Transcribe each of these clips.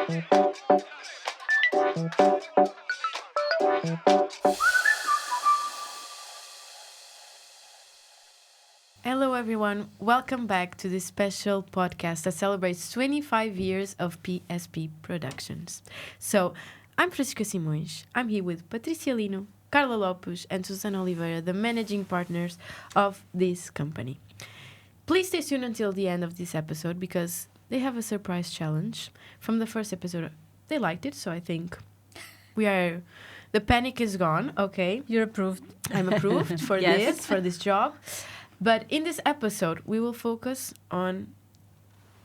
Hello, everyone. Welcome back to this special podcast that celebrates 25 years of PSP Productions. So, I'm Patrícia Simões. I'm here with Patrícia Lino, Carla Lopes, and Susana Oliveira, the managing partners of this company. Please stay tuned until the end of this episode because they have a surprise challenge. From the first episode, they liked it, so I think the panic is gone, okay? You're approved. I'm approved for Yes. for this job. But in this episode, we will focus on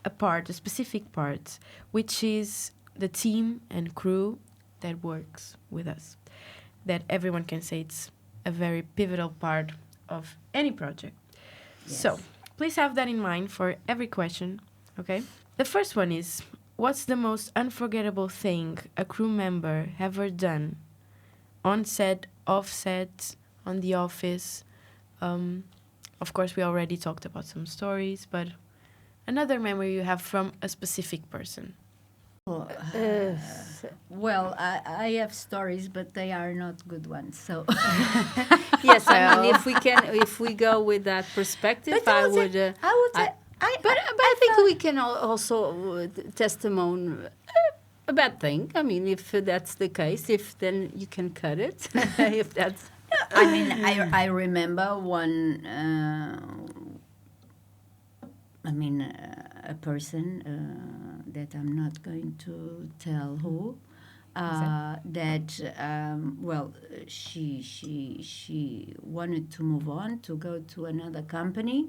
a specific part, which is the team and crew that works with us. That everyone can say it's a very pivotal part of any project. Yes. So, please have that in mind for every question, okay? The first one is, what's the most unforgettable thing a crew member ever done on set, off set, on the office? Of course, we already talked about some stories, but another memory you have from a specific person. Well, I have stories, but they are not good ones. So Yes, I mean, if we go with that perspective, But I would say, but I think we can also testimony a bad thing. I mean, if that's the case, if then you can cut it. If that's I mean, I remember one. A person that I'm not going to tell who. She wanted to move on to go to another company,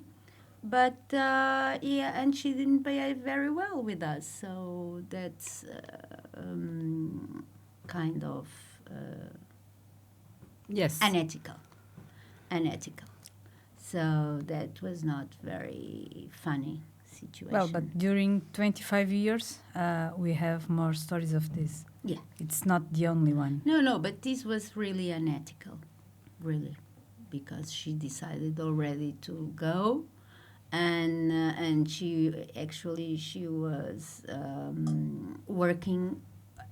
but and she didn't pay very well with us. So that's kind of yes, unethical. So that was not very funny situation. Well, but during 25 years, we have more stories of this. Yeah. It's not the only one. No, but this was really unethical, really, because she decided already to go, and she was working.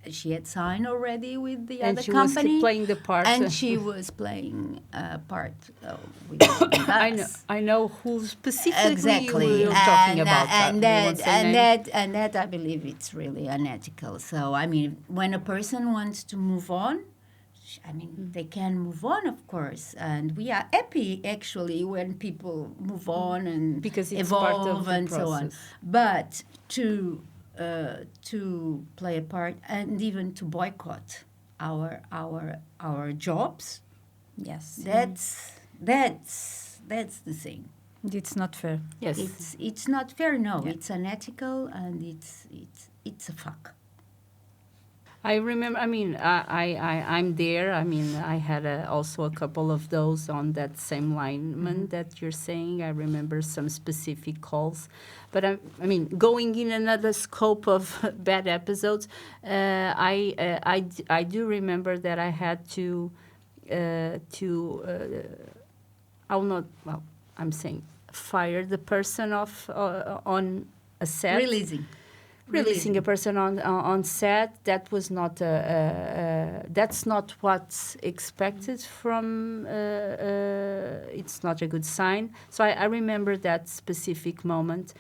She had signed already with the and other she company, was playing the part. and she was playing a part with us. I know who specifically Exactly. you're talking about. And You won't say names? that I believe it's really unethical. So I mean, when a person wants to move on, they can move on, of course, and we are happy actually when people move on and Because it's evolve part of the and so on. process. But to play a part and even to boycott our jobs, Yes. that's the thing. It's not fair. Yes. It's not fair. No, Yeah. it's unethical and it's a fuck. I remember. I mean, I'm there. I mean, I had also a couple of those on that same lineman that you're saying. I remember some specific calls, but I mean, going in another scope of bad episodes, I do remember that I had to I'll not. Well, I'm saying fire the person off on a set. Releasing a person on set, that was not that's not what's expected from it's not a good sign. So I remember that specific moment.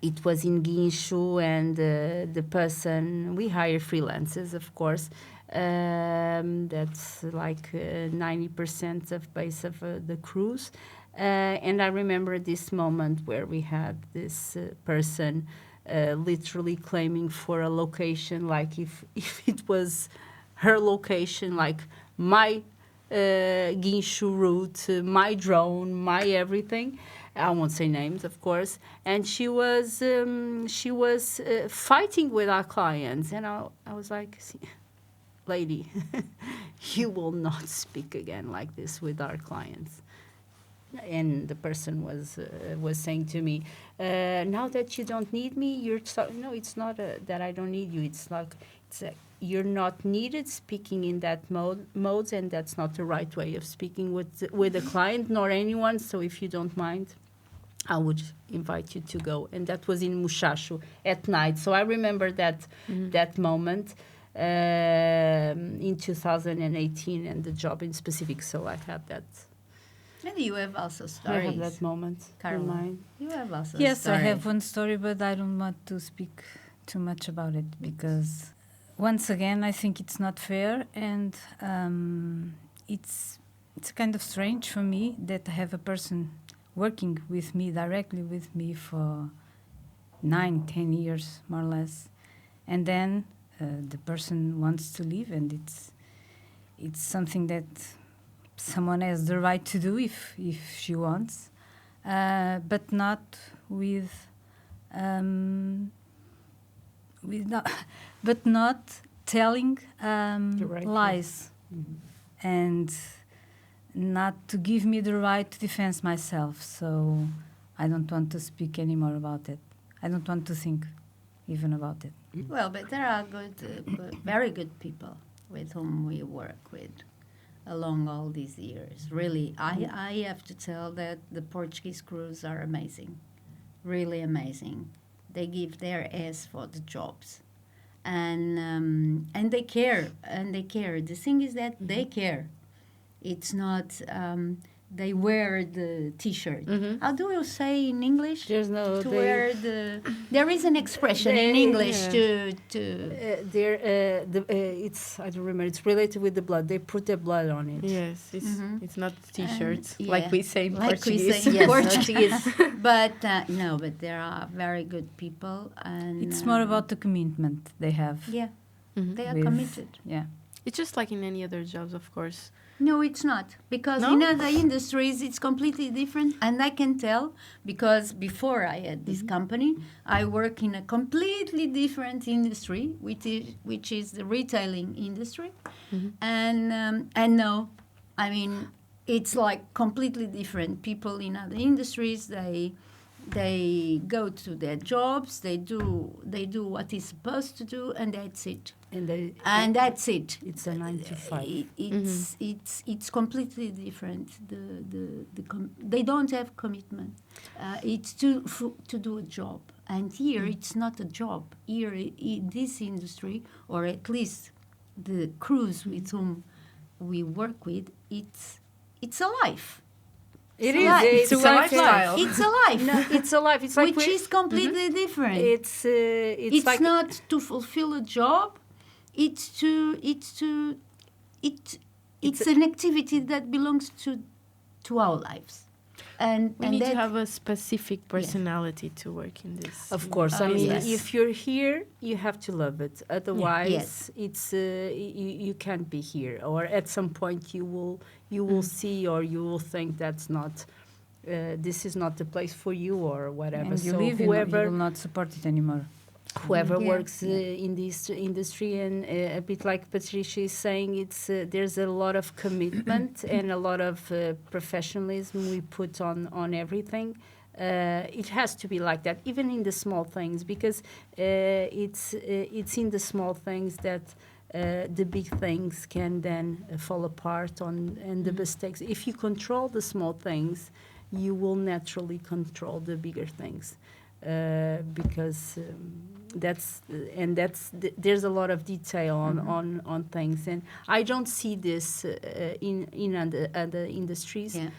It was in Guincho, and the person, we hire freelancers, of course. That's like 90% of base of the crews. And I remember this moment where we had this person literally claiming for a location, like if it was her location, like my Guincho route, my drone, my everything. I won't say names, of course. And she was fighting with our clients, and I was like, lady, you will not speak again like this with our clients. And the person was saying to me, now that you don't need me, no, it's not that I don't need you. It's like you're not needed speaking in that modes, and that's not the right way of speaking with the client nor anyone. So if you don't mind, I would invite you to go. And that was in Muchacho at night. So I remember that moment in 2018 and the job in specific. So I have that. And you have also I stories. have that moment in mind. You have also Yes, stories. I have one story, but I don't want to speak too much about it because, once again, I think it's not fair, and it's kind of strange for me that I have a person working with me, directly with me, for 9-10 years, more or less, and then the person wants to leave, and it's something that someone has the right to do if she wants, but not with but not telling right lies, and not to give me the right to defend myself. So I don't want to speak anymore about it. I don't want to think even about it. Well, but there are very good people with whom we work with along all these years. Really, I have to tell that the Portuguese crews are amazing, really amazing. They give their ass for the jobs, and they care, The thing is that they care. It's not they wear the T-shirt. How do you say in English? There's no wear the. There is an expression in English to. It's I don't remember. It's related with the blood. They put their blood on it. Yes, it's not T-shirts Yeah. like we say in Like Portuguese. we say in Portuguese. But no, but there are very good people, and It's more about the commitment they have. yeah, they are with- committed. Yeah. It's just like in any other jobs, of course. No, it's not. Because No? in other industries, it's completely different. And I can tell because before I had this company, I work in a completely different industry, which is the retailing industry. And no, I mean, it's like completely different. People in other industries, they go to their jobs, they do what is supposed to do, and that's it. And that's it. It's a 9 to 5. It's completely different. They don't have commitment. It's to do a job, and here it's not a job. Here in this industry, or at least the crews with whom we work with, it's a life. It It's is. a life. It's a lifestyle. It's a life. No, it's a life. It's like which is completely different. It's like not to fulfill a job. It's an activity that belongs to our lives, and We need to have a specific personality to work in this. Of course, I mean, yes. if you're here, you have to love it. Otherwise, Yes. it's you can't be here. Or at some point, you will see, or you will think that's not. This is not the place for you, or whatever. And you So leave, you will not support it anymore. whoever Yeah. works in this industry, and a bit like Patrícia is saying, it's there's a lot of commitment and a lot of professionalism we put on everything. It has to be like that, even in the small things, because it's in the small things that the big things can then fall apart and the mistakes. If you control the small things, you will naturally control the bigger things. Because there's a lot of detail on things, and I don't see this in other industries. Yeah.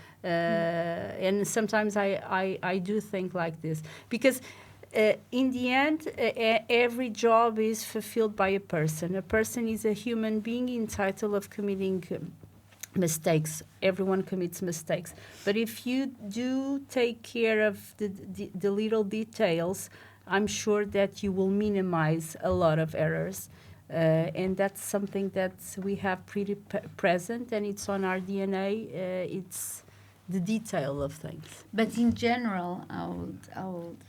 And sometimes I do think like this, because in the end, every job is fulfilled by a person. A person is a human being entitled of committing mistakes. Everyone commits mistakes, but if you do take care of the little details, I'm sure that you will minimize a lot of errors, and that's something that we have pretty present, and it's on our DNA. It's the detail of things. But in general, I would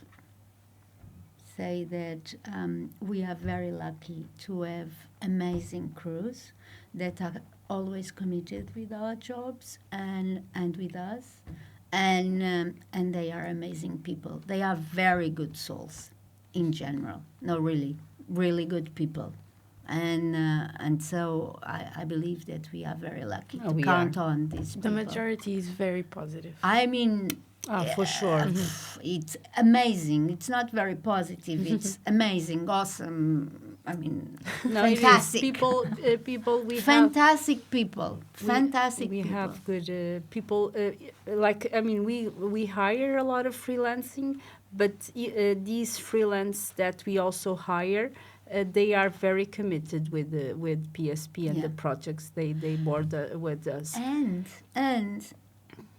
say that we are very lucky to have amazing crews that are always committed with our jobs and with us, and they are amazing people. They are very good souls in general. No, really good people, and so I believe that we are very lucky to count on these people. The majority is very positive. I mean, For sure. It's amazing. It's not very positive. It's amazing, awesome. I mean, fantastic. People, we fantastic have, people. Fantastic we people. have good people. We hire a lot of freelancing, but these freelance that we also hire, they are very committed with PSP and the projects they board with us.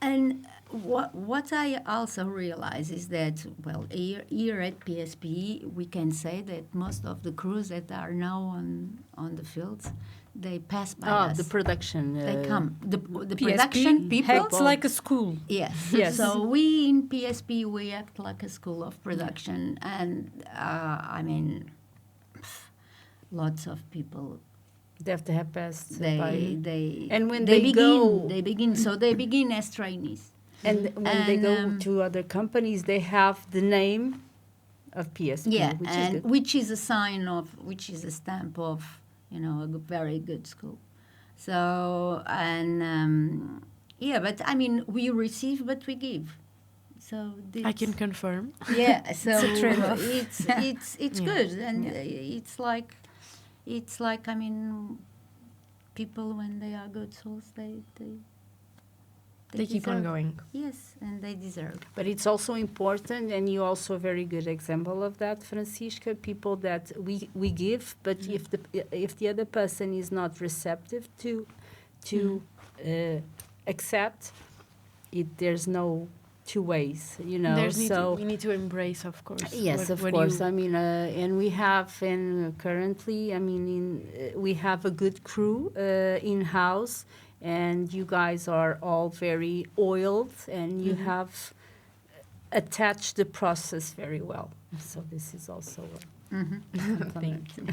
And what I also realize is that, well, here at PSP, we can say that most of the crews that are now on the fields, they pass by us. The production. They come. The PSP production people. acts like a school. Yes. So we in PSP, we act like a school of production. And, I mean, lots of people... They have to have passed and when they begin. So they begin as trainees. And when they go to other companies, they have the name of PSP. Yeah, which is a sign of, which is a stamp of, a very good school. So, but I mean, we receive, but we give. So I can confirm. Yeah, so it's a trade-off. It's good, and it's like, I mean, people, when they are good souls, they keep on going. Yes, and they deserve. But it's also important, and you also a very good example of that, Francisca, people that we give, but if the other person is not receptive to accept it, there's no two ways, we need to embrace, of course. Yes, of course. I mean, and we have, currently, I mean, we have a good crew in-house, and you guys are all very oiled, and you have attached the process very well. So this is also a Thank you.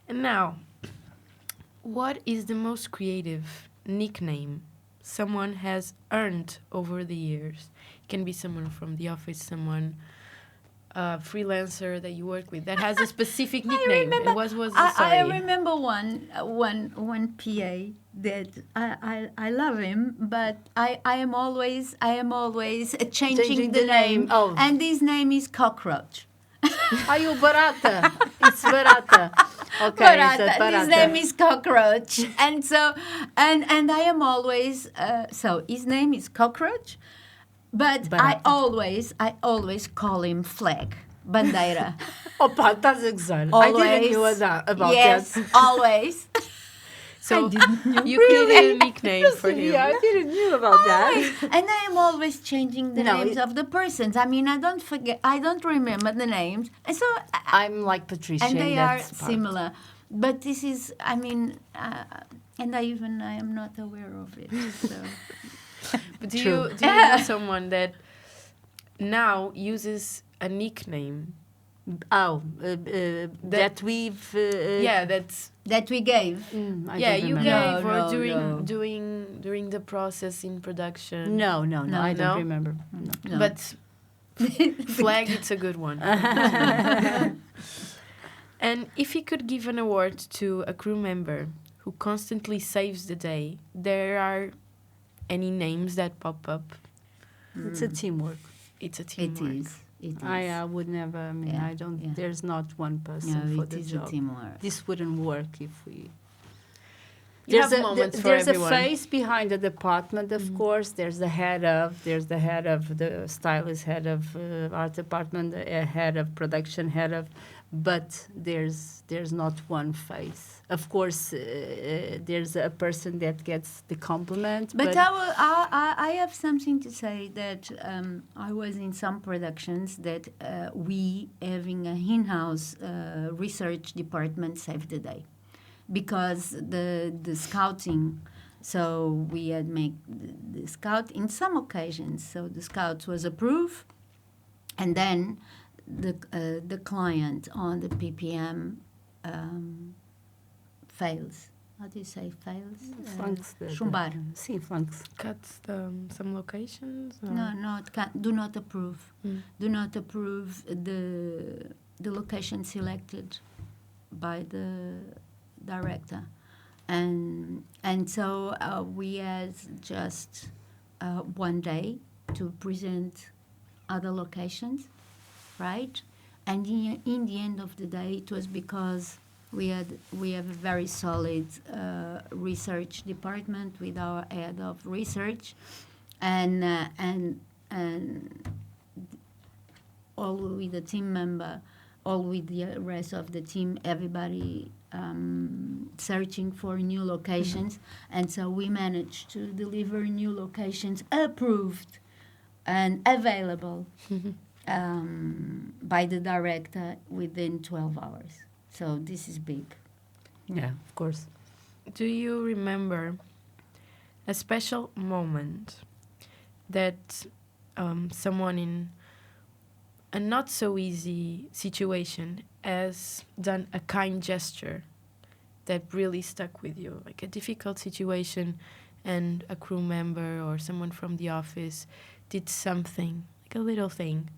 And now, what is the most creative nickname someone has earned over the years? It can be someone from the office, someone freelancer that you work with that has a specific nickname. And what was the story? I remember one PA that I love him, but I am always changing the name. Oh. And his name is Cockroach. Are you Barata? It's Barata. Okay, Barata. His name is Cockroach, and so and I am always so his name is Cockroach, but Barata. I always call him Flag, Bandeira. Opa, estás a gozar. I didn't know about yes, that. always. So you created a nickname for him. Yeah, I didn't know about that. And I am always changing the names of the persons. I mean, I don't remember the names, and so I'm like Patrícia, and they are part. similar. But this is, I mean, and I am not aware of it. So. But do you know someone that now uses a nickname? That we've that we gave. You gave during the process in production. No, I don't remember. No. But Flag, it's a good one. And if you could give an award to a crew member who constantly saves the day, there are any names that pop up? It's a teamwork. It's a teamwork. It is. I would never. I mean, I don't. Yeah. There's not one person for the job. It is a teamwork. This wouldn't work if we. There's a face behind the department, of course. There's the head of the stylist, head of art department, head of production, but there's not one face. Of course, there's a person that gets the compliment. But I have something to say that I was in some productions that we having an in-house research department saved the day. Because the scouting, so we had make the scout in some occasions. So the scout was approved, and then the client on the PPM fails. How do you say fails? Flunks. Chumbar. Sim, flunks. Cuts some locations? Or? No, it can't. Do not approve. Do not approve the location selected by the director, and so we had just one day to present other locations, right? And in the end of the day, it was because we have a very solid research department with our head of research, and all with the team member, all with the rest of the team, everybody searching for new locations. And so we managed to deliver new locations approved and available by the director within 12 hours. So this is big. Yeah, of course. Do you remember a special moment that someone in a not so easy situation has done a kind gesture that really stuck with you, like a difficult situation and a crew member or someone from the office did something, like a little thing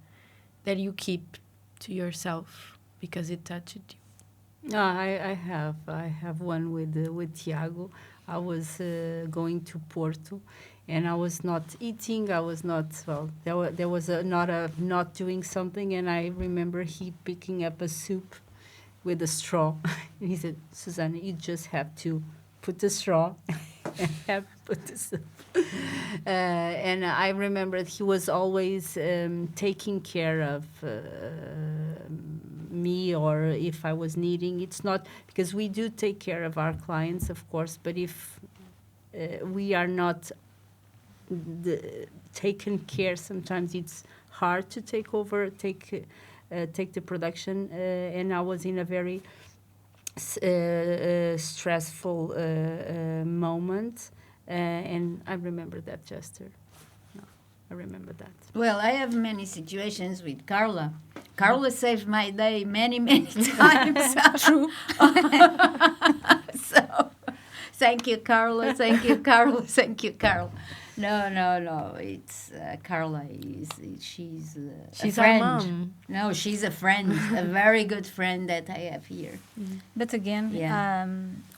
that you keep to yourself because it touched you? No, I have one with Tiago. I was going to Porto, and I was not eating. I was not there was not doing something, and I remember he picking up a soup with a straw, and he said, "Susana, you just have to put the straw and have put the soup." And I remember he was always taking care of me, or if I was needing. It's not because we do take care of our clients, of course, but if we are not taken care, sometimes it's hard to take the production. And I was in a very stressful moment, and I remember that gesture. No, I remember that. Well, I have many situations with Carla. Carla saved my day many, many times. True. So, thank you, Carla. Thank you, Carla. Thank you, Carla. No. It's Carla. She's a friend. Our mom. No, she's a friend, a very good friend that I have here. But again,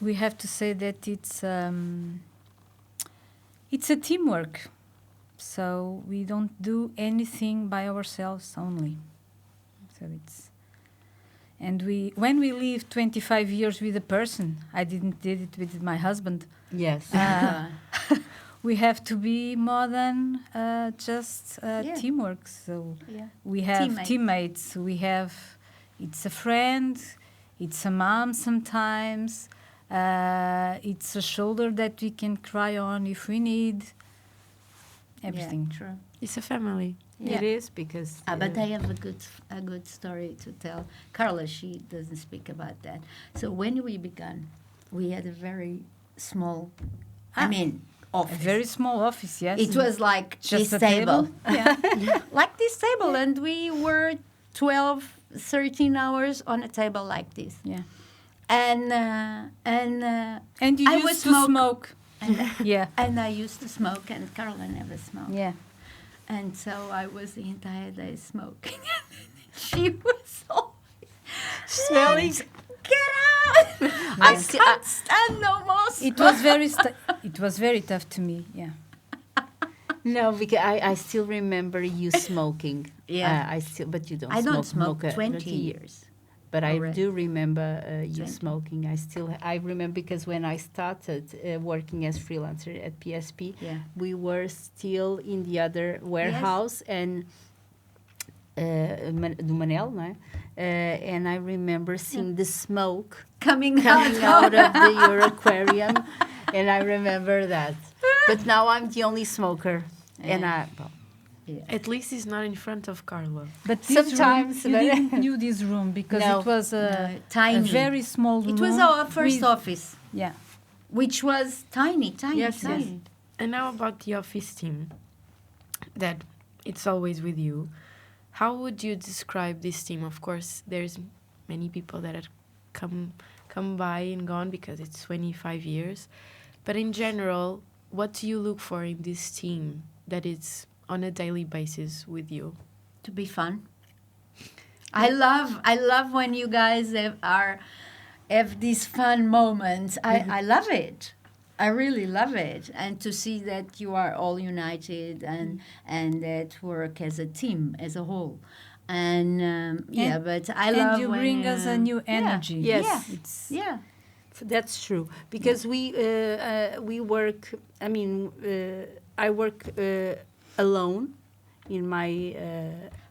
we have to say that it's a teamwork. So we don't do anything by ourselves only. So it's, and when we live 25 years with a person, I did it with my husband. Yes. We have to be more than just teamwork. So we have teammates. It's a friend, it's a mom sometimes, it's a shoulder that we can cry on if we need. Everything. Yeah, true. It's a family. Yeah. It is because. But I have a good story to tell. Carla, she doesn't speak about that. So when we began, we had a very small, office. A very small office, yes. It was like just this a table. Yeah. Like this table. And we were 12, 13 hours on a table like this. Yeah. And you used to smoke. And and I used to smoke, and Carla never smoked. Yeah. And so I was the entire day smoking. She was always smelling. Get out! I can't stand no more smoke. It was very tough to me. Yeah. No, because I still remember you smoking. Yeah. But you don't. I don't smoke 20 years. But already. I do remember you 20. smoking. I remember because when I started working as freelancer at PSP, we were still in the other warehouse and do Manel, no? And I remember seeing the smoke coming out of your aquarium, and I remember that. But now I'm the only smoker, and At least it's not in front of Carla. But sometimes you didn't knew this room because it was tiny, a very small room. It was our first office. Yeah, which was tiny. Yes. And now about the office team, that it's always with you. How would you describe this team? Of course, there's many people that have come by and gone because it's 25 years. But in general, what do you look for in this team that is on a daily basis with you? To be fun. I love when you guys have these fun moments. I love it. I really love it, and to see that you are all united and that work as a team, as a whole. And but I love and you when, bring us a new energy. Yes. Yeah. That's true, because we work. I mean, I work alone in my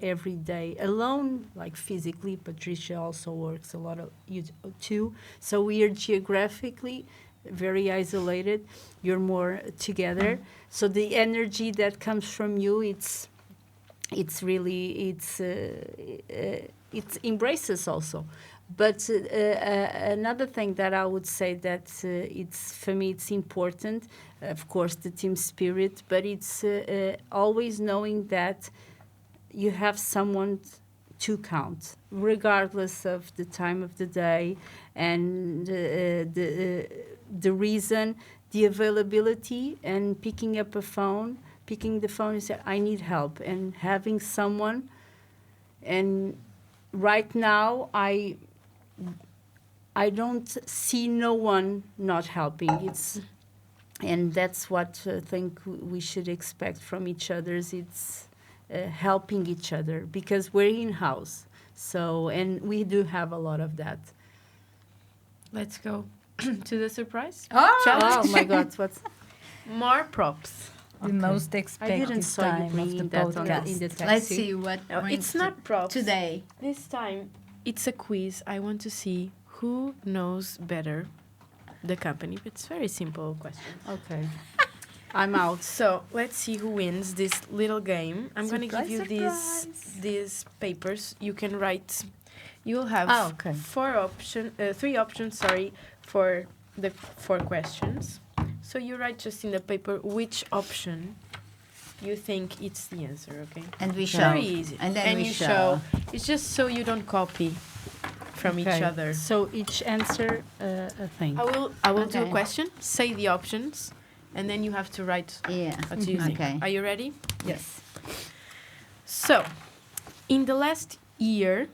everyday, alone, like physically. Patricia also works a lot of you too. So we are geographically very isolated. You're more together. So the energy that comes from you, it embraces also. But another thing that I would say that it's for me it's important, of course, the team spirit, but it's always knowing that you have someone to count, regardless of the time of the day and the reason, the availability, and picking the phone and say, I need help, and having someone. And right now, I don't see no one not helping. And that's what I think we should expect from each other. It's helping each other, because we're in-house. So, and we do have a lot of that. Let's go to the surprise. Oh my God! What's More props. The most expected time of the podcast. Let's see what. It's not props today. This time, it's a quiz. I want to see who knows better the company. It's very simple question. Okay. I'm out. So let's see who wins this little game. I'm going to give you these papers. You can write. You'll have three options. For the 4 questions. So you write just in the paper which option you think it's the answer. Okay. And we show. Very easy. And then you show. It's just so you don't copy from each other. So each answer a thing. I will do a question. Say the options. And then you have to write what you think. Okay. Are you ready? Yes. So, in the last year,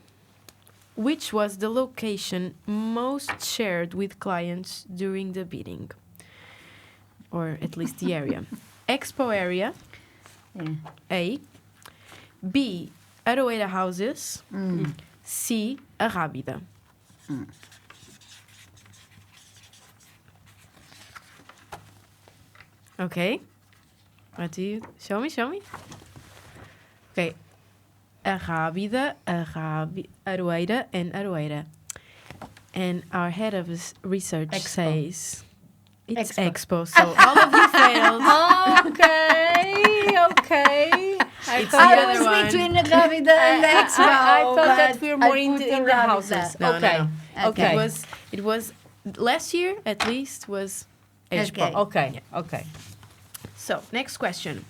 which was the location most shared with clients during the bidding? Or at least the area. Expo area, A. B. Aroeira houses. C. Arrábida. Okay. What do you... Show me. Okay. Arrábida, Aroeira, and Aroeira. And our head of research says... It's Expo. So all of you failed. Okay. I was between the Arrábida and the Expo. I thought that we were more in the houses. No. Okay. It was last year at least was Expo. Okay. So next question: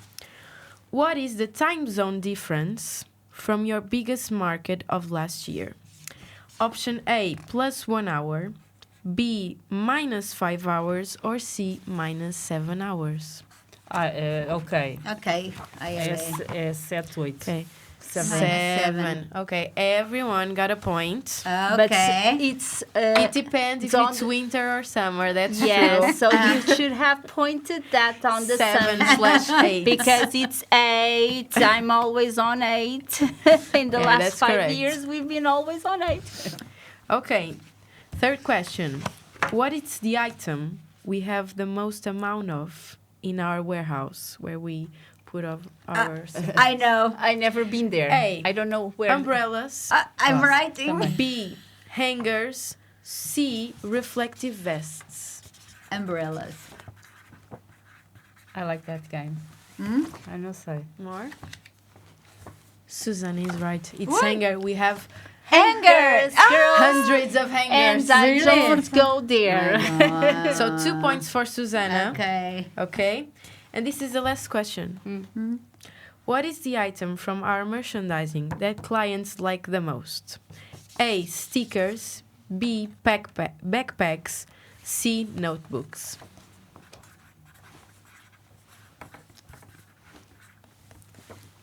what is the time zone difference from your biggest market of last year? Option A, +1 hour. B, -5 hours. Or C, -7 hours. Okay. Okay. É 7, 8. Okay. 7. Okay, everyone got a point. But Okay. it Depends if it's winter or summer. That's yes, true. so you should have pointed that on the 7/8 because it's 8. I'm always on 8. In the last 5 years, we've been always on 8. Okay, third question. What is the item we have the most amount of in our warehouse where we put our... I know. I never been there. A, I don't know where. umbrellas. I'm writing. B, hangers. C, reflective vests. Umbrellas. I like that game. I know so. More? Susana is right. It's hanger. We have Hangers, girls. hundreds of hangers. And I don't go there. So 2 points for Susana. Okay. And this is the last question. Mm-hmm. What is the item from our merchandising that clients like the most? A, stickers. B, backpacks. C, notebooks.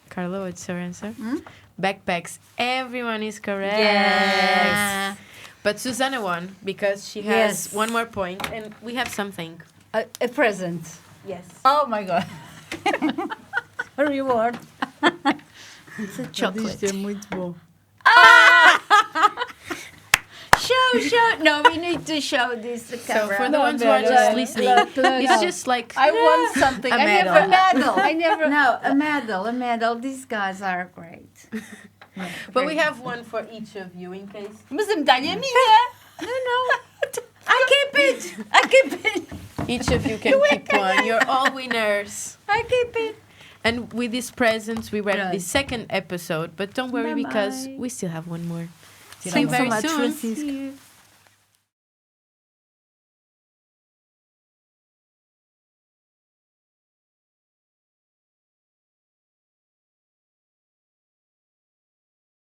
Carla, what's your answer? Backpacks. Everyone is correct. Yes. But Susana won because she has one more point, and we have something A present. Yes. Oh my God. A reward. It's a chocolate. Isto é muito bom. Show. No, we need to show this to So camera. for the ones who are just listening, it's just like I want something. A I medal. never medal. I never. No, a medal. These guys are great. but we have one for each of you in case. Mas a medalha é minha. I keep it. Each of you can keep one. You're all winners. I keep it. And with these presents, we wrap Right. the second episode. But don't worry, because Bye-bye. we still have one more. See you Thanks so very much, soon. Francisca.